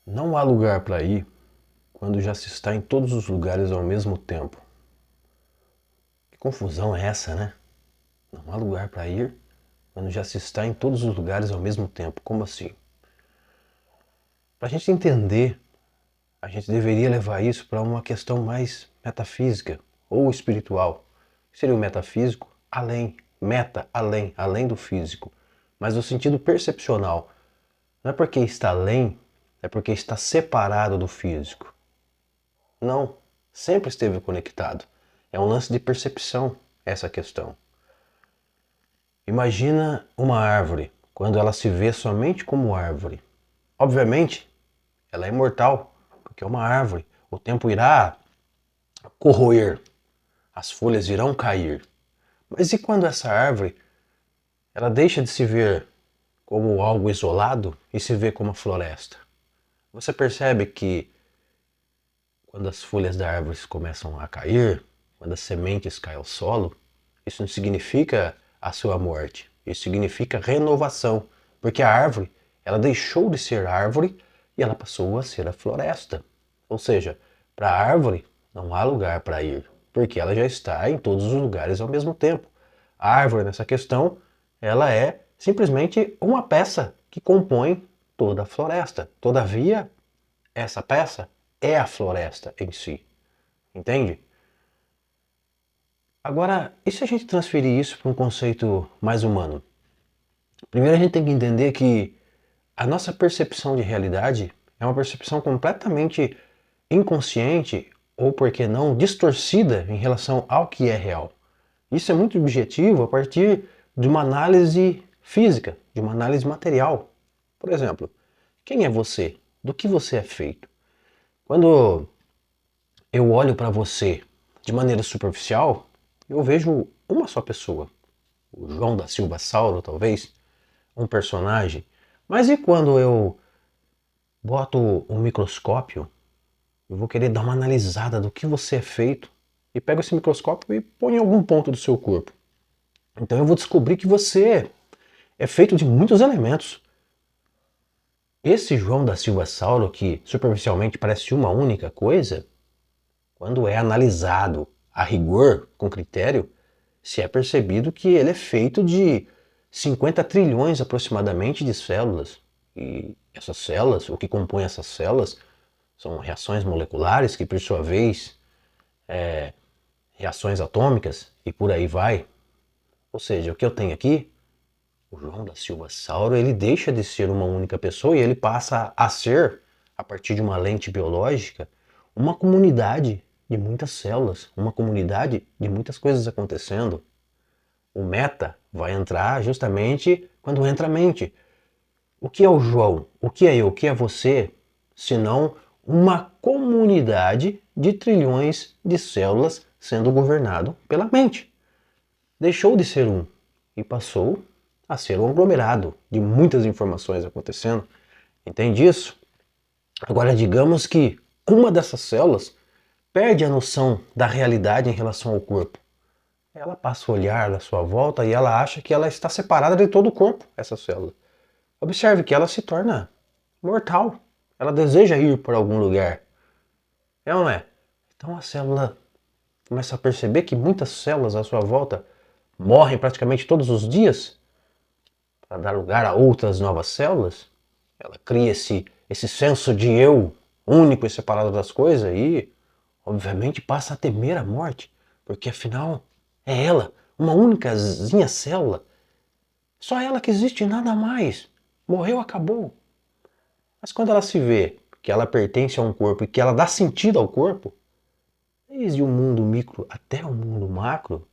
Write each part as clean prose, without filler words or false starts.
Não há lugar para ir quando já se está em todos os lugares ao mesmo tempo. Que confusão é essa, né? Não há lugar para ir quando já se está em todos os lugares ao mesmo tempo. Como assim? Para a gente entender, a gente deveria levar isso para uma questão mais metafísica ou espiritual. Seria o metafísico além, meta além, além do físico, mas no sentido percepcional. Não é porque está além, é porque está separado do físico. Não, sempre esteve conectado. É um lance de percepção essa questão. Imagina uma árvore, quando ela se vê somente como árvore. Obviamente, ela é imortal, porque é uma árvore. O tempo irá corroer, as folhas irão cair. Mas e quando essa árvore, ela deixa de se ver como algo isolado e se vê como a floresta? Você percebe que quando as folhas da árvore começam a cair, quando as sementes caem ao solo, isso não significa a sua morte. Isso significa renovação, porque a árvore, ela deixou de ser árvore e ela passou a ser a floresta. Ou seja, para a árvore não há lugar para ir, porque ela já está em todos os lugares ao mesmo tempo. A árvore nessa questão, ela é simplesmente uma peça que compõe toda a floresta. Todavia, essa peça é a floresta em si, entende? Agora, e se a gente transferir isso para um conceito mais humano? Primeiro a gente tem que entender que a nossa percepção de realidade é uma percepção completamente inconsciente ou, por que não, distorcida em relação ao que é real. Isso é muito objetivo a partir de uma análise física, de uma análise material. Por exemplo, quem é você? Do que você é feito? Quando eu olho para você de maneira superficial, eu vejo uma só pessoa. O João da Silva Sauro, talvez, um personagem. Mas e quando eu boto um microscópio, eu vou querer dar uma analisada do que você é feito e pego esse microscópio e põe em algum ponto do seu corpo. Então eu vou descobrir que você é feito de muitos elementos. Esse João da Silva Sauro, que superficialmente parece uma única coisa, quando é analisado a rigor, com critério, se é percebido que ele é feito de 50 trilhões aproximadamente de células. E essas células, o que compõe essas células, são reações moleculares que, por sua vez, reações atômicas e por aí vai. Ou seja, o que eu tenho aqui, o João da Silva Sauro, ele deixa de ser uma única pessoa e ele passa a ser, a partir de uma lente biológica, uma comunidade de muitas células, uma comunidade de muitas coisas acontecendo. O meta vai entrar justamente quando entra a mente. O que é o João? O que é eu? O que é você? Senão uma comunidade de trilhões de células sendo governado pela mente. Deixou de ser um e passou a ser um aglomerado de muitas informações acontecendo. Entende isso? Agora, digamos que uma dessas células perde a noção da realidade em relação ao corpo. Ela passa a olhar à sua volta e ela acha que ela está separada de todo o corpo, essa célula. Observe que ela se torna mortal. Ela deseja ir para algum lugar. É ou não é? Então a célula começa a perceber que muitas células à sua volta morrem praticamente todos os dias para dar lugar a outras novas células. Ela cria esse senso de eu único e separado das coisas e, obviamente, passa a temer a morte, porque afinal é ela, uma únicazinha célula. Só ela que existe e nada mais. Morreu, acabou. Mas quando ela se vê que ela pertence a um corpo e que ela dá sentido ao corpo, desde o mundo micro até o mundo macro,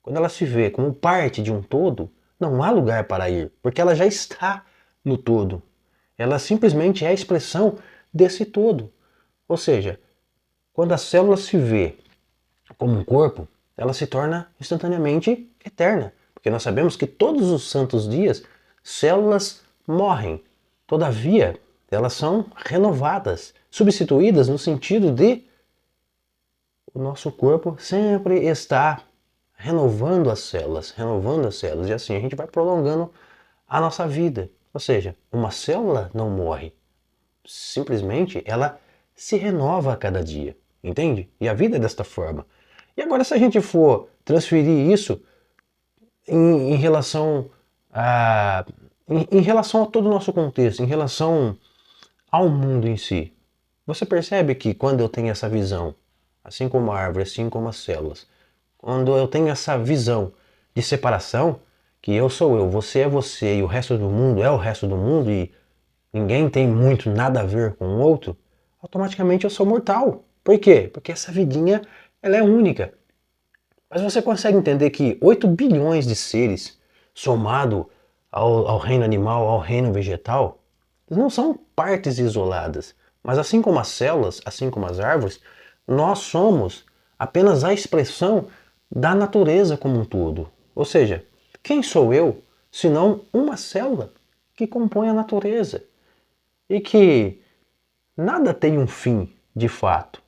quando ela se vê como parte de um todo, não há lugar para ir, porque ela já está no todo. Ela simplesmente é a expressão desse todo. Ou seja, quando a célula se vê como um corpo, ela se torna instantaneamente eterna. Porque nós sabemos que todos os santos dias, células morrem. Todavia, elas são renovadas, substituídas no sentido de o nosso corpo sempre está renovando as células, e assim a gente vai prolongando a nossa vida. Ou seja, uma célula não morre, simplesmente ela se renova a cada dia, entende? E a vida é desta forma. E agora, se a gente for transferir isso em relação em relação a todo o nosso contexto, em relação ao mundo em si, você percebe que quando eu tenho essa visão, assim como a árvore, assim como as células, quando eu tenho essa visão de separação, que eu sou eu, você é você e o resto do mundo é o resto do mundo e ninguém tem muito nada a ver com o outro, automaticamente eu sou mortal. Por quê? Porque essa vidinha ela é única. Mas você consegue entender que 8 bilhões de seres, somado ao reino animal, ao reino vegetal, não são partes isoladas. Mas assim como as células, assim como as árvores, nós somos apenas a expressão da natureza como um todo. Ou seja, quem sou eu, senão uma célula que compõe a natureza? E que nada tem um fim, de fato,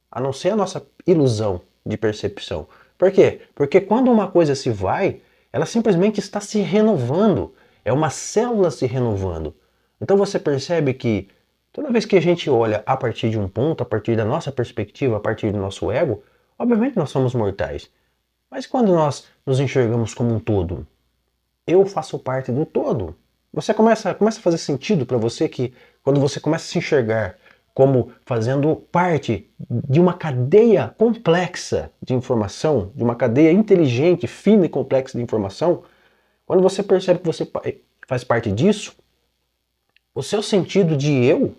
a não ser a nossa ilusão de percepção. Por quê? Porque quando uma coisa se vai, ela simplesmente está se renovando. É uma célula se renovando. Então você percebe que toda vez que a gente olha a partir de um ponto, a partir da nossa perspectiva, a partir do nosso ego, obviamente nós somos mortais. Mas quando nós nos enxergamos como um todo, eu faço parte do todo. Você começa a fazer sentido para você que quando você começa a se enxergar como fazendo parte de uma cadeia complexa de informação, de uma cadeia inteligente, fina e complexa de informação, quando você percebe que você faz parte disso, o seu sentido de eu,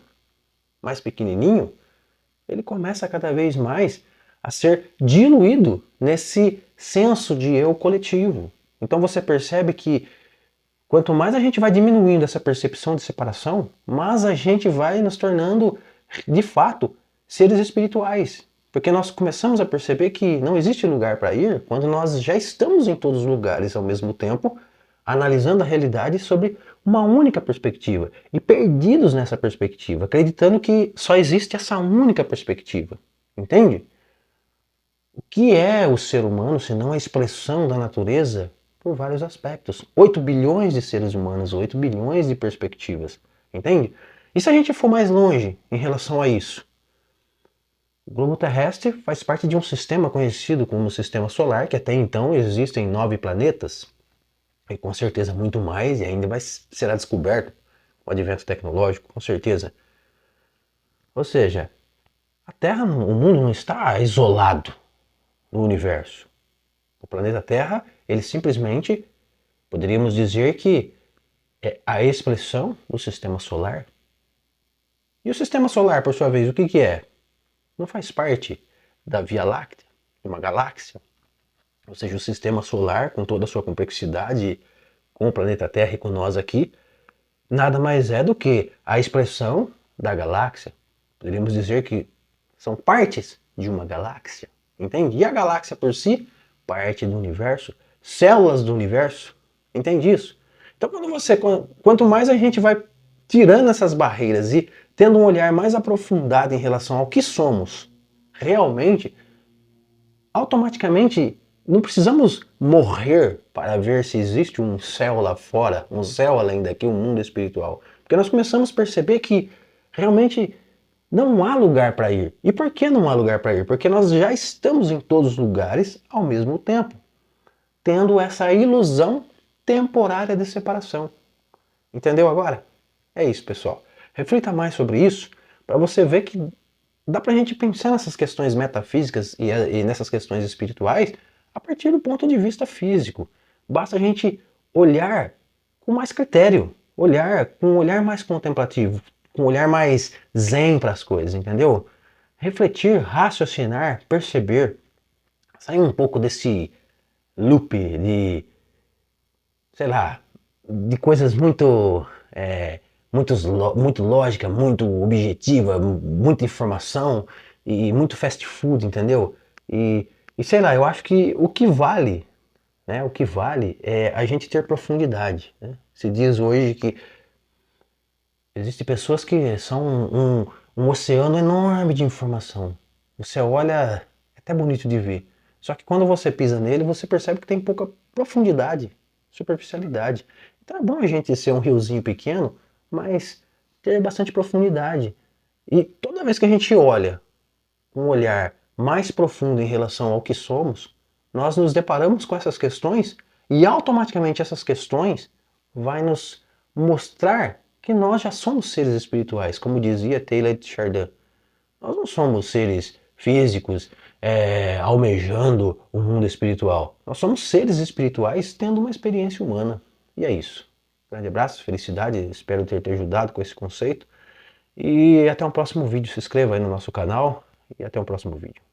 mais pequenininho, ele começa cada vez mais a ser diluído nesse senso de eu coletivo. Então você percebe que quanto mais a gente vai diminuindo essa percepção de separação, mais a gente vai nos tornando, de fato, seres espirituais. Porque nós começamos a perceber que não existe lugar para ir quando nós já estamos em todos os lugares ao mesmo tempo, analisando a realidade sobre uma única perspectiva e perdidos nessa perspectiva, acreditando que só existe essa única perspectiva. Entende? O que é o ser humano senão a expressão da natureza por vários aspectos? 8 bilhões de seres humanos, 8 bilhões de perspectivas. Entende? E se a gente for mais longe em relação a isso? O globo terrestre faz parte de um sistema conhecido como Sistema Solar, que até então existem 9 planetas, e com certeza muito mais, e ainda será descoberto com o advento tecnológico, com certeza. Ou seja, a Terra, o mundo não está isolado no universo. O planeta Terra, ele simplesmente, poderíamos dizer que é a expressão do Sistema Solar. E o Sistema Solar, por sua vez, o que é? Não faz parte da Via Láctea, de uma galáxia. Ou seja, o Sistema Solar, com toda a sua complexidade, com o planeta Terra e com nós aqui, nada mais é do que a expressão da galáxia. Poderíamos dizer que são partes de uma galáxia, entende? E a galáxia por si, parte do universo, células do universo, entende isso? Então quanto mais a gente vai tirando essas barreiras e tendo um olhar mais aprofundado em relação ao que somos realmente, automaticamente não precisamos morrer para ver se existe um céu lá fora, um céu além daqui, um mundo espiritual. Porque nós começamos a perceber que realmente não há lugar para ir. E por que não há lugar para ir? Porque nós já estamos em todos os lugares ao mesmo tempo, tendo essa ilusão temporária de separação. Entendeu agora? É isso, pessoal. Reflita mais sobre isso para você ver que dá para a gente pensar nessas questões metafísicas e nessas questões espirituais a partir do ponto de vista físico. Basta a gente olhar com mais critério, olhar com um olhar mais contemplativo, com um olhar mais zen para as coisas, entendeu? Refletir, raciocinar, perceber, sair um pouco desse loop de, sei lá, de coisas muito lógica, muito objetiva, muita informação e muito fast food, entendeu? E sei lá, eu acho que o que vale, né? O que vale é a gente ter profundidade, né? Se diz hoje que existem pessoas que são um oceano enorme de informação. Você olha, é até bonito de ver. Só que quando você pisa nele, você percebe que tem pouca profundidade, superficialidade. Então é bom a gente ser um riozinho pequeno, mas ter bastante profundidade. E toda vez que a gente olha com um olhar mais profundo em relação ao que somos, nós nos deparamos com essas questões e automaticamente essas questões vai nos mostrar que nós já somos seres espirituais, como dizia Taylor de Chardin. Nós não somos seres físicos almejando o mundo espiritual. Nós somos seres espirituais tendo uma experiência humana. E é isso. Grande abraço, felicidade, espero ter te ajudado com esse conceito. E até um próximo vídeo. Se inscreva aí no nosso canal e até o próximo vídeo.